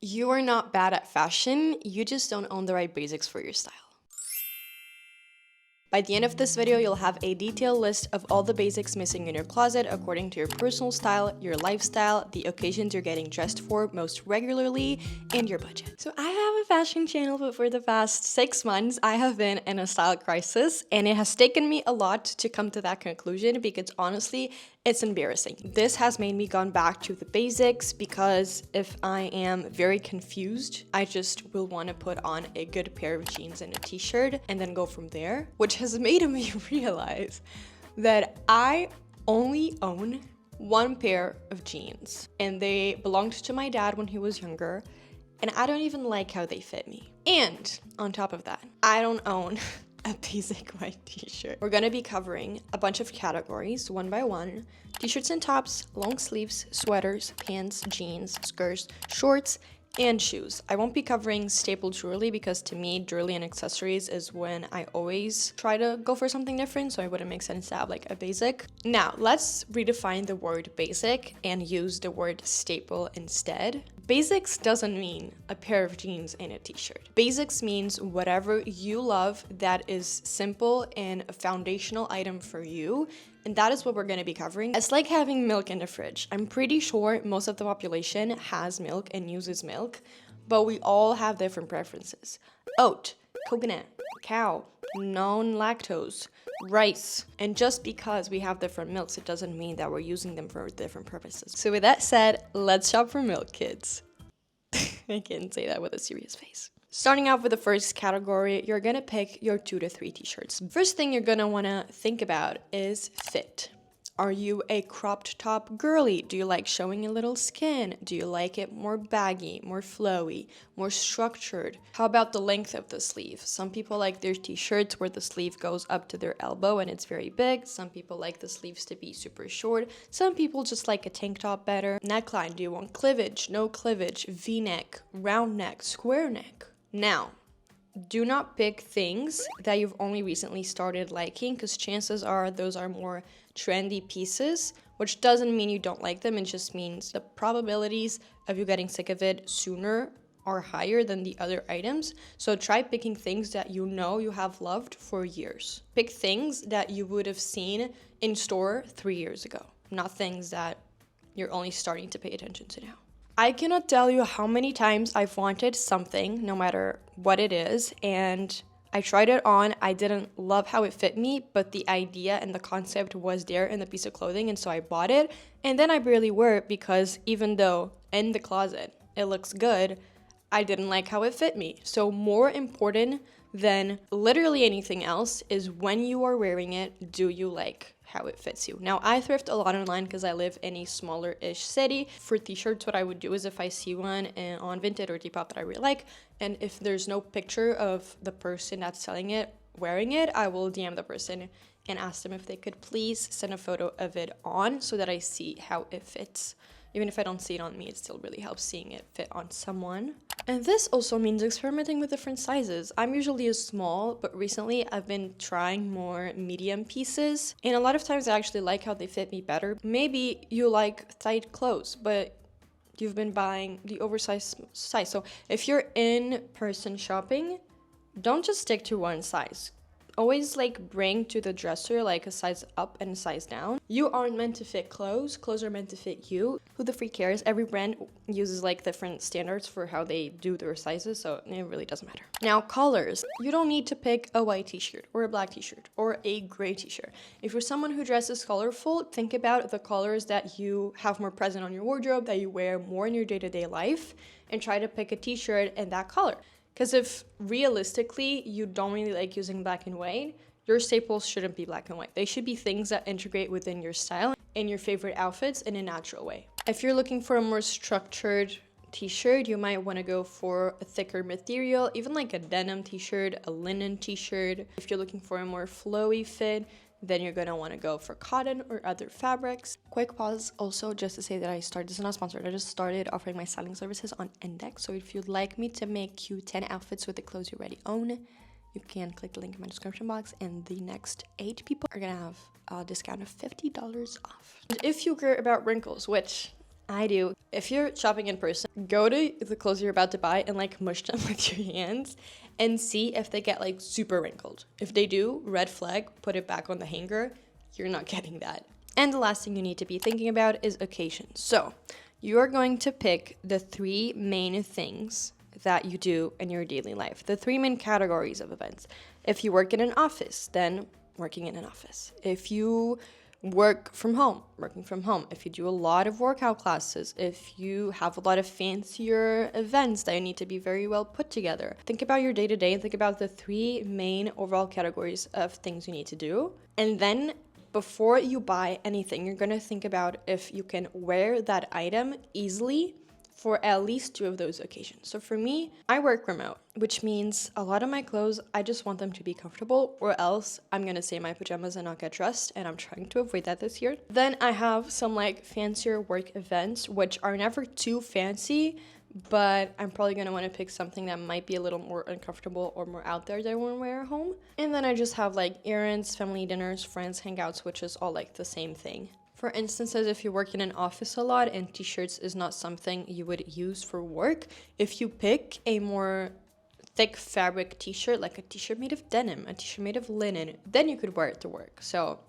You are not bad at fashion, you just don't own the right basics for your style. By the end of this video, you'll have a detailed list of all the basics missing in your closet according to your personal style, your lifestyle, the occasions you're getting dressed for most regularly, and your budget. So I have a fashion channel, but for the past 6 months, I have been in a style crisis, and it has taken me a lot to come to that conclusion because honestly, it's embarrassing. This has made me gone back to the basics because if I am very confused, I just will want to put on a good pair of jeans and a t-shirt and then go from there, which has made me realize that I only own one pair of jeans and they belonged to my dad when he was younger, and I don't even like how they fit me. And on top of that, I don't own a basic white t-shirt. We're gonna be covering a bunch of categories one by one: t-shirts and tops, long sleeves, sweaters, pants, jeans, skirts, shorts, and shoes. I won't be covering staple jewelry because to me, jewelry and accessories is when I always try to go for something different, so it wouldn't make sense to have like a basic. Now, let's redefine the word basic and use the word staple instead. Basics doesn't mean a pair of jeans and a t-shirt. Basics means whatever you love that is simple and a foundational item for you, and that is what we're going to be covering. It's like having milk in the fridge. I'm pretty sure most of the population has milk and uses milk, but we all have different preferences. Oat, coconut, cow, non-lactose, rice. And just because we have different milks, it doesn't mean that we're using them for different purposes. So with that said, let's shop for milk, kids. I can't say that with a serious face. Starting off with the first category, you're gonna pick your 2 to 3 t-shirts. First thing you're gonna wanna think about is fit. Are you a cropped top girly? Do you like showing a little skin? Do you like it more baggy, more flowy, more structured? How about the length of the sleeve? Some people like their t-shirts where the sleeve goes up to their elbow and it's very big. Some people like the sleeves to be super short. Some people just like a tank top better. Neckline, do you want cleavage, no cleavage, v-neck, round neck, square neck? Now, do not pick things that you've only recently started liking because chances are those are more trendy pieces, which doesn't mean you don't like them. It just means the probabilities of you getting sick of it sooner are higher than the other items. So try picking things that you know you have loved for years. Pick things that you would have seen in store 3 years ago, not things that you're only starting to pay attention to now. I cannot tell you how many times I've wanted something, no matter what it is, and I tried it on. I didn't love how it fit me, but the idea and the concept was there in the piece of clothing, and so I bought it. And then I barely wore it because even though in the closet it looks good, I didn't like how it fit me. So more important than literally anything else is when you are wearing it, do you like how it fits you? Now, I thrift a lot online because I live in a smaller-ish city. For t-shirts, what I would do is if I see one on Vinted or Depop that I really like, and if there's no picture of the person that's selling it wearing it, I will DM the person and ask them if they could please send a photo of it on so that I see how it fits. Even if I don't see it on me, it still really helps seeing it fit on someone. And this also means experimenting with different sizes. I'm usually a small, but recently I've been trying more medium pieces. And a lot of times I actually like how they fit me better. Maybe you like tight clothes, but you've been buying the oversized size. So if you're in person shopping, don't just stick to one size. Always like bring to the dresser like a size up and a size down. You aren't meant to fit clothes. Clothes are meant to fit you. Who the freak cares? Every brand uses like different standards for how they do their sizes, so it really doesn't matter. Now, colors. You don't need to pick a white t-shirt or a black t-shirt or a gray t-shirt. If you're someone who dresses colorful, think about the colors that you have more present on your wardrobe, that you wear more in your day-to-day life, and try to pick a t-shirt in that color. Because if realistically you don't really like using black and white, your staples shouldn't be black and white. They should be things that integrate within your style and your favorite outfits in a natural way. If you're looking for a more structured t-shirt, you might want to go for a thicker material, even like a denim t-shirt, a linen t-shirt. If you're looking for a more flowy fit, then you're gonna want to go for cotton or other fabrics. Quick pause also just to say that this is not sponsored. I just started offering my styling services on Index. So if you'd like me to make you 10 outfits with the clothes you already own, you can click the link in my description box and the next 8 people are gonna have a discount of $50 off. And if you care about wrinkles, which I do. If you're shopping in person, go to the clothes you're about to buy and like mush them with your hands and see if they get like super wrinkled. If they do, red flag, put it back on the hanger. You're not getting that. And the last thing you need to be thinking about is occasions. So you are going to pick the 3 main things that you do in your daily life, the 3 main categories of events. If you work in an office, then working in an office. If you work from home, working from home. If you do a lot of workout classes, if you have a lot of fancier events that you need to be very well put together. Think about your day-to-day and think about the 3 main overall categories of things you need to do. And then before you buy anything, you're gonna think about if you can wear that item easily for at least 2 of those occasions. So for me, I work remote, which means a lot of my clothes, I just want them to be comfortable, or else I'm gonna stay in my pajamas and not get dressed, and I'm trying to avoid that this year. Then I have some like fancier work events, which are never too fancy, but I'm probably gonna wanna pick something that might be a little more uncomfortable or more out there that I wanna wear at home. And then I just have like errands, family dinners, friends, hangouts, which is all like the same thing. For instances, if you work in an office a lot and t-shirts is not something you would use for work, if you pick a more thick fabric t-shirt, like a t-shirt made of denim, a t-shirt made of linen, then you could wear it to work. So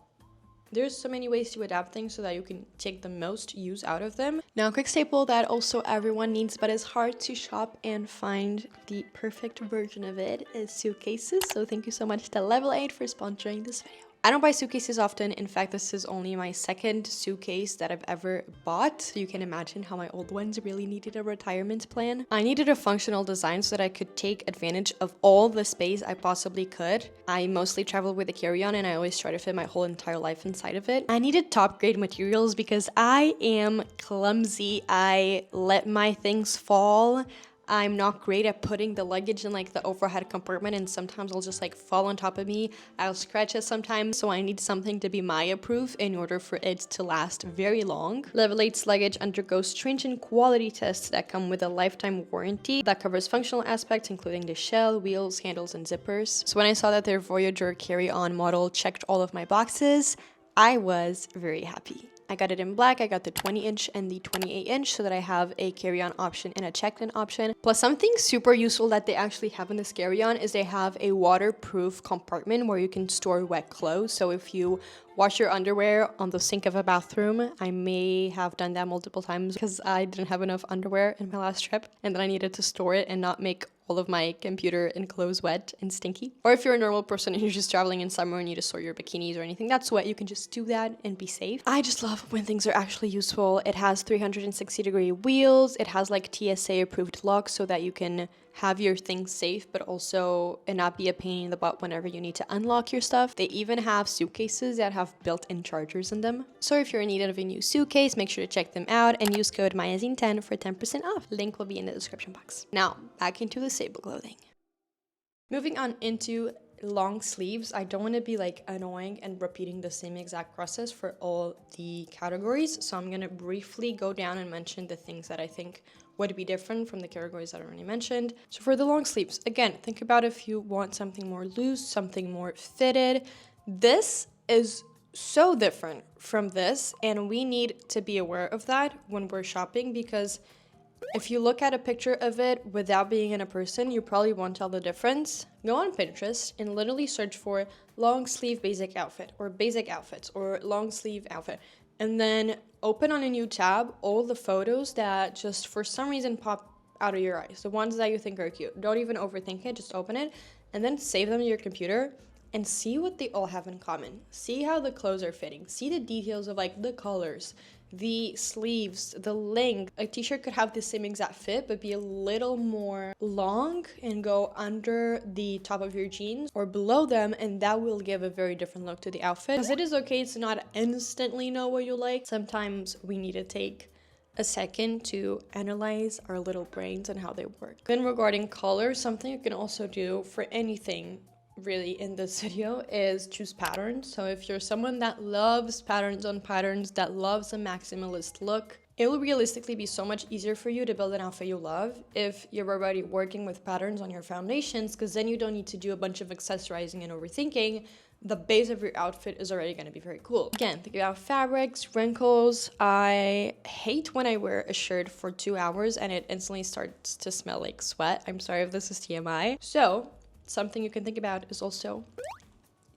there's so many ways to adapt things so that you can take the most use out of them. Now, a quick staple that also everyone needs, but is hard to shop and find the perfect version of it, is suitcases. So thank you so much to Level 8 for sponsoring this video. I don't buy suitcases often. In fact, this is only my 2nd suitcase that I've ever bought. So you can imagine how my old ones really needed a retirement plan. I needed a functional design so that I could take advantage of all the space I possibly could. I mostly travel with a carry-on and I always try to fit my whole entire life inside of it. I needed top grade materials because I am clumsy. I let my things fall. I'm not great at putting the luggage in like the overhead compartment, and sometimes it'll just like fall on top of me. I'll scratch it sometimes, so I need something to be Maya proof in order for it to last very long. Level 8's luggage undergoes stringent quality tests that come with a lifetime warranty that covers functional aspects including the shell, wheels, handles, and zippers. So when I saw that their Voyager carry-on model checked all of my boxes, I was very happy. I got it in black. I got the 20-inch and the 28-inch so that I have a carry-on option and a check-in option. Plus, something super useful that they actually have in this carry-on is they have a waterproof compartment where you can store wet clothes. So if you wash your underwear on the sink of a bathroom, I may have done that multiple times because I didn't have enough underwear in my last trip, and then I needed to store it and not make all of my computer and clothes wet and stinky. Or if you're a normal person and you're just traveling in summer and you just store your bikinis or anything that's wet, you can just do that and be safe. I just love when things are actually useful. It has 360-degree wheels. It has like TSA approved locks so that you can have your things safe, but also it not be a pain in the butt whenever you need to unlock your stuff. They even have suitcases that have built-in chargers in them. So if you're in need of a new suitcase, make sure to check them out and use code MAIAZINE10 for 10% off. Link will be in the description box. Now, back into the stable clothing. Moving on into long sleeves. I don't want to be like annoying and repeating the same exact process for all the categories. So I'm going to briefly go down and mention the things that I think would be different from the categories that I already mentioned. So for the long sleeves, again, think about if you want something more loose, something more fitted. This is so different from this, and we need to be aware of that when we're shopping, because if you look at a picture of it without being in a person, you probably won't tell the difference. Go on Pinterest and literally search for long sleeve basic outfit or basic outfits or long sleeve outfit. And then open on a new tab all the photos that just for some reason pop out of your eyes. The ones that you think are cute. Don't even overthink it, just open it and then save them to your computer and see what they all have in common. See how the clothes are fitting. See the details of like the colors, the sleeves, the length. A t-shirt could have the same exact fit but be a little more long and go under the top of your jeans or below them, and that will give a very different look to the outfit. Because it is okay to not instantly know what you like. Sometimes we need to take a second to analyze our little brains and how they work. Then regarding color, something you can also do for anything really in this video is choose patterns. So if you're someone that loves patterns on patterns, that loves a maximalist look, it will realistically be so much easier for you to build an outfit you love if you're already working with patterns on your foundations, because then you don't need to do a bunch of accessorizing and overthinking. the base of your outfit is already going to be very cool. Again, think about fabrics, wrinkles. I hate when I wear a shirt for 2 hours and it instantly starts to smell like sweat. I'm sorry if this is TMI. So something you can think about is also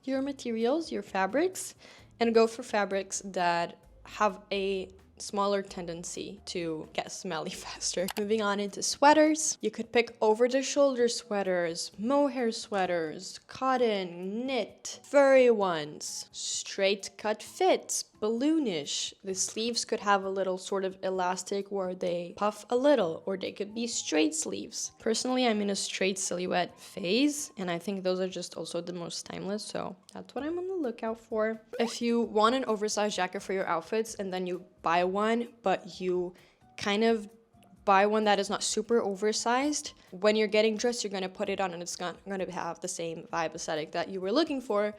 your materials, your fabrics, and go for fabrics that have a smaller tendency to get smelly faster. Moving on into sweaters, you could pick over the shoulder sweaters, mohair sweaters, cotton, knit, furry ones, straight cut fits, balloonish. The sleeves could have a little sort of elastic where they puff a little, or they could be straight sleeves. Personally, I'm in a straight silhouette phase, and I think those are just also the most timeless, so that's what I'm on the lookout for. If you want an oversized jacket for your outfits and then you buy one, but you kind of buy one that is not super oversized, when you're getting dressed, you're going to put it on and it's not going to have the same vibe aesthetic that you were looking for,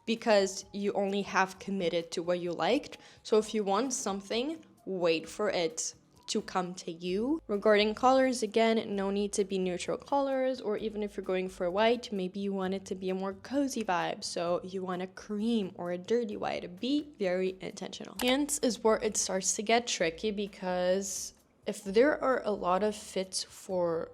because you only have committed to what you liked. So if you want something, wait for it to come to you. Regarding colors, again, no need to be neutral colors, or even if you're going for white, maybe you want it to be a more cozy vibe, so you want a cream or a dirty white. Be very intentional. Pants is where it starts to get tricky, because if there are a lot of fits for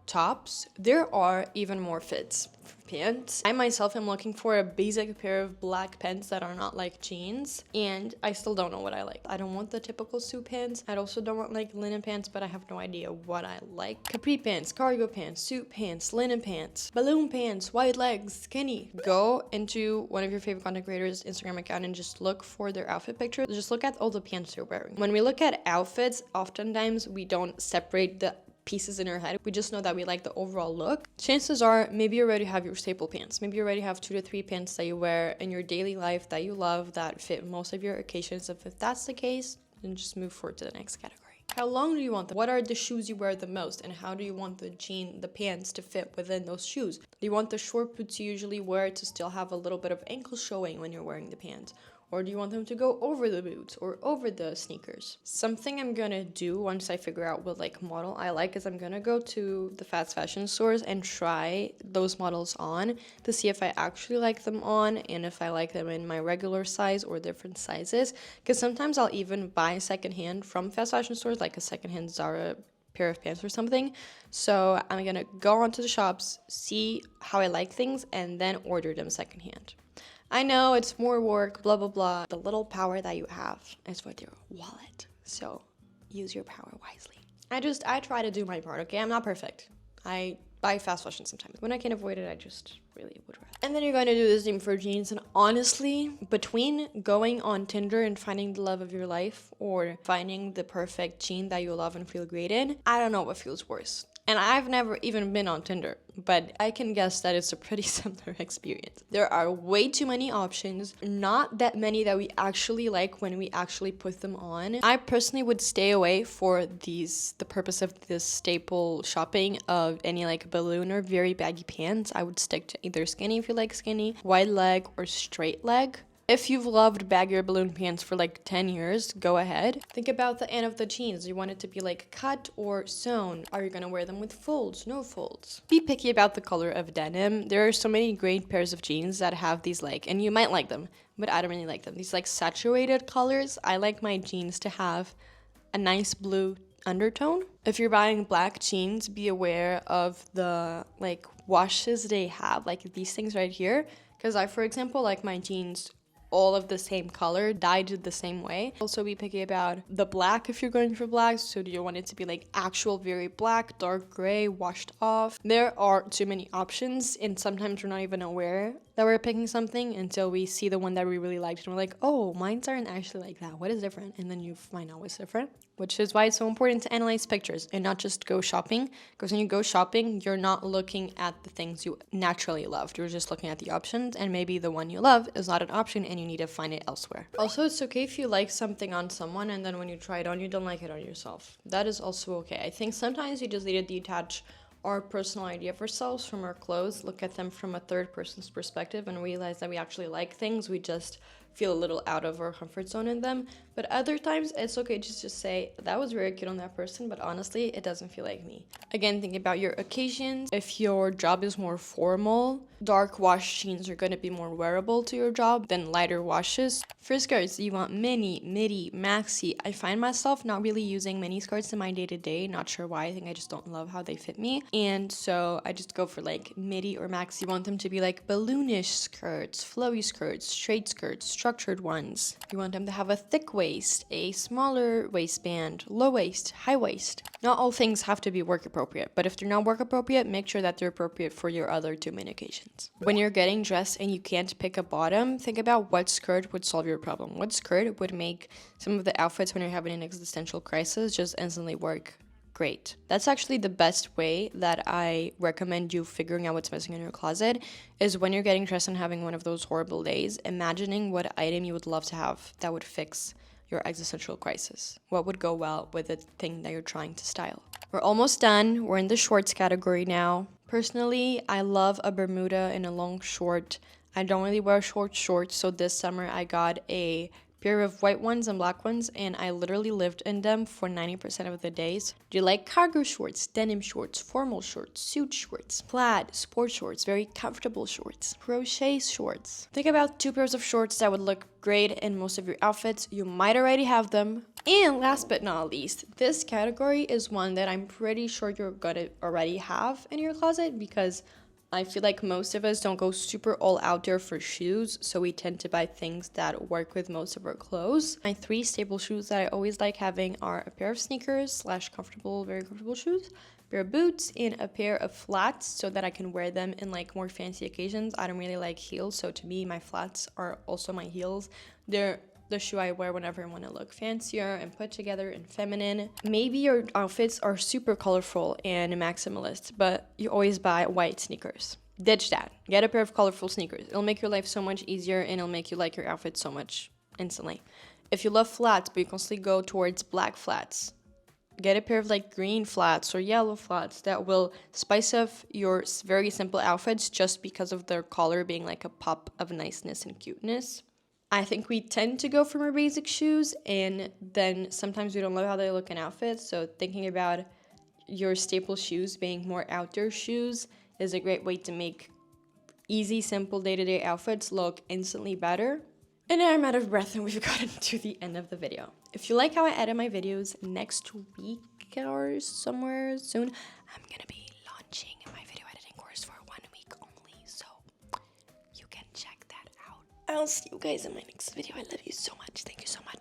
tops, there are even more fits for pants. I myself am looking for a basic pair of black pants that are not like jeans, and I still don't know what I like. I don't want the typical suit pants. I also don't want like linen pants, but I have no idea what I like. Capri pants, cargo pants, suit pants, linen pants, balloon pants, wide legs, skinny. Go into one of your favorite content creators' Instagram account and just look for their outfit pictures. Just look at all the pants they're wearing. When we look at outfits, oftentimes we don't separate the pieces in our head. We just know that we like the overall look. Chances are maybe you already have your staple pants. Maybe you already have 2 to 3 pants that you wear in your daily life that you love, that fit most of your occasions. If that's the case, then just move forward to the next category. How long do you want them? What are the shoes you wear the most, and how do you want the pants to fit within those shoes? Do you want the short boots you usually wear to still have a little bit of ankle showing when you're wearing the pants? Or do you want them to go over the boots or over the sneakers? Something I'm gonna do once I figure out what like model I like is I'm gonna go to the fast fashion stores and try those models on to see if I actually like them on, and if I like them in my regular size or different sizes. Because sometimes I'll even buy secondhand from fast fashion stores, like a secondhand Zara pair of pants or something. So I'm gonna go onto the shops, see how I like things, and then order them secondhand. I know it's more work, blah, blah, blah. The little power that you have is with your wallet. So use your power wisely. I try to do my part, okay? I'm not perfect. I buy fast fashion sometimes. When I can avoid it, I just really would rather. And then you're going to do the same for jeans. And honestly, between going on Tinder and finding the love of your life or finding the perfect jean that you love and feel great in, I don't know what feels worse. And I've never even been on Tinder, but I can guess that it's a pretty similar experience. There are way too many options, not that many that we actually like when we actually put them on. I personally would stay away for the purpose of this staple shopping of any like balloon or very baggy pants. I would stick to either skinny if you like skinny, wide leg, or straight leg. If you've loved baggy or balloon pants for like 10 years, go ahead. Think about the end of the jeans. Do you want it to be like cut or sewn? Are you gonna wear them with folds? No folds. Be picky about the color of denim. There are so many great pairs of jeans that have these like, and you might like them, but I don't really like them. These like saturated colors. I like my jeans to have a nice blue undertone. If you're buying black jeans, be aware of the like washes they have, like these things right here. Because I, for example, like my jeans all of the same color, dyed the same way. Also be picky about the black if you're going for black. So do you want it to be like actual very black, dark gray, washed off? There are too many options, and sometimes we're not even aware that we're picking something until we see the one that we really liked and we're like, oh, mines aren't actually like that. What is different? And then you find out what's different, which is why it's so important to analyze pictures and not just go shopping. Because when you go shopping, you're not looking at the things you naturally loved. You're just looking at the options, and maybe the one you love is not an option and you need to find it elsewhere. Also, it's okay if you like something on someone and then when you try it on, you don't like it on yourself. That is also okay. I think sometimes you just need to detach our personal idea of ourselves from our clothes, look at them from a third person's perspective, and realize that we actually like things. We just feel a little out of our comfort zone in them. But other times it's okay to just say, that was very cute on that person, but honestly, it doesn't feel like me. Again, think about your occasions. If your job is more formal, dark wash jeans are going to be more wearable to your job than lighter washes. For skirts, you want mini, midi, maxi. I find myself not really using mini skirts in my day-to-day. Not sure why. I think I just don't love how they fit me. And so I just go for like midi or maxi. You want them to be like balloonish skirts, flowy skirts, straight skirts, structured ones. You want them to have a thick waist, a smaller waistband, low waist, high waist. Not all things have to be work appropriate, but if they're not work appropriate, make sure that they're appropriate for your other two main occasions. When you're getting dressed and you can't pick a bottom, think about what skirt would solve your problem. What skirt would make some of the outfits when you're having an existential crisis just instantly work great. That's actually the best way that I recommend you figuring out what's missing in your closet is when you're getting dressed and having one of those horrible days, imagining what item you would love to have that would fix your existential crisis. What would go well with the thing that you're trying to style? We're almost done. We're in the shorts category now. Personally, I love a Bermuda and a long short. I don't really wear short shorts, so this summer I got a pair of white ones and black ones, and I literally lived in them for 90% of the days. Do you like cargo shorts, denim shorts, formal shorts, suit shorts, plaid, sport shorts, very comfortable shorts, crochet shorts? Think about 2 pairs of shorts that would look great in most of your outfits. You might already have them. And last but not least, this category is one that I'm pretty sure you're gonna already have in your closet because I feel like most of us don't go super all out there for shoes, so we tend to buy things that work with most of our clothes. My 3 staple shoes that I always like having are a pair of sneakers / comfortable, very comfortable shoes, a pair of boots, and a pair of flats so that I can wear them in like more fancy occasions. I don't really like heels, so to me, my flats are also my heels. They're the shoe I wear whenever I want to look fancier and put together and feminine. Maybe your outfits are super colorful and maximalist, but you always buy white sneakers. Ditch that. Get a pair of colorful sneakers. It'll make your life so much easier and it'll make you like your outfit so much instantly. If you love flats, but you constantly go towards black flats, get a pair of like green flats or yellow flats that will spice up your very simple outfits just because of their color being like a pop of niceness and cuteness. I think we tend to go for more basic shoes, and then sometimes we don't love how they look in outfits. So thinking about your staple shoes being more outdoor shoes is a great way to make easy, simple day-to-day outfits look instantly better. And now I'm out of breath and we've gotten to the end of the video. If you like how I edit my videos, next week or somewhere soon, I'm gonna be launching my video editing course for 1 week only, so you can check that out. I'll see you guys in my next video. I love you so much. Thank you so much.